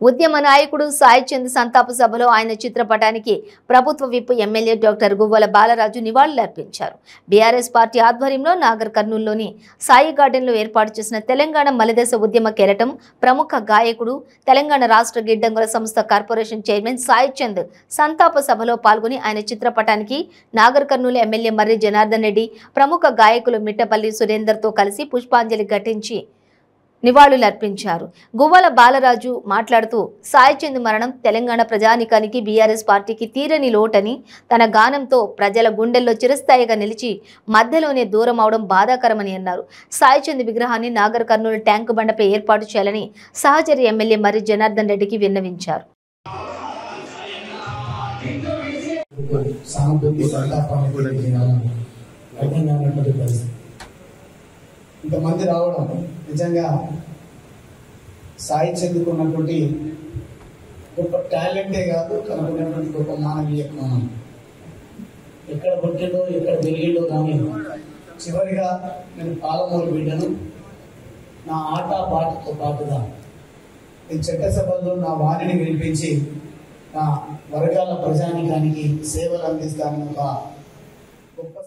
ఉద్యమ నాయకుడు సాయి చంద్ సంతాప సభలో ఆయన చిత్రపటానికి ప్రభుత్వ whip MLA doctor Guvvala Balaraju నివాళులర్పించారు. బీఆర్ఎస్ పార్టీ ఆధ్వర్యంలో నాగర్ కర్నూలులోని సాయి గార్డెన్లో ఏర్పాటు చేసిన తెలంగాణ మలిదశ ఉద్యమ కెరటం ప్రముఖ గాయకుడు తెలంగాణ రాష్ట్ర గిడ్డంగుల సంస్థ కార్పొరేషన్ చైర్మన్ సాయి చంద్ సంతాప సభలో పాల్గొని ఆయన చిత్రపటానికి నాగర్ కర్నూలు ఎమ్మెల్యే మర్రి జనార్దన్ రెడ్డి ప్రముఖ గాయకులు మిట్టపల్లి సురేందర్తో కలిసి పుష్పాంజలి ఘటించి నివాళులర్పించారు. గువ్వల బాలరాజు మాట్లాడుతూ సాయి చంద్ మరణం తెలంగాణ ప్రజానికానికి బీఆర్ఎస్ పార్టీకి తీరని లోటని, తన గానంతో ప్రజల గుండెల్లో చిరస్థాయిగా నిలిచి మధ్యలోనే దూరం అవడం బాధాకరమని అన్నారు. సాయి చంద్ విగ్రహాన్ని నాగర్ కర్నూలు ట్యాంకు బండపై ఏర్పాటు చేయాలని సహచరి ఎమ్మెల్యే మర్రి జనార్దన్ రెడ్డికి విన్నవించారు. ఇంతమంది రావడం నిజంగా సాయి చంద్కున్నటువంటి గొప్ప టాలెంటే కాదు, తనకున్నటువంటి గొప్ప మానవీయ కోణం. ఎక్కడ పుట్టిండో ఎక్కడ పెరిగిండో కానీ చివరిగా నేను పాలమూరు బిడ్డను. నా ఆట పాటతో పాటుగా నేను చట్టసభల్లో నా వాణిని వినిపించి నా వర్గాల ప్రజానికానికి సేవలు అందిస్తానని ఒక గొప్ప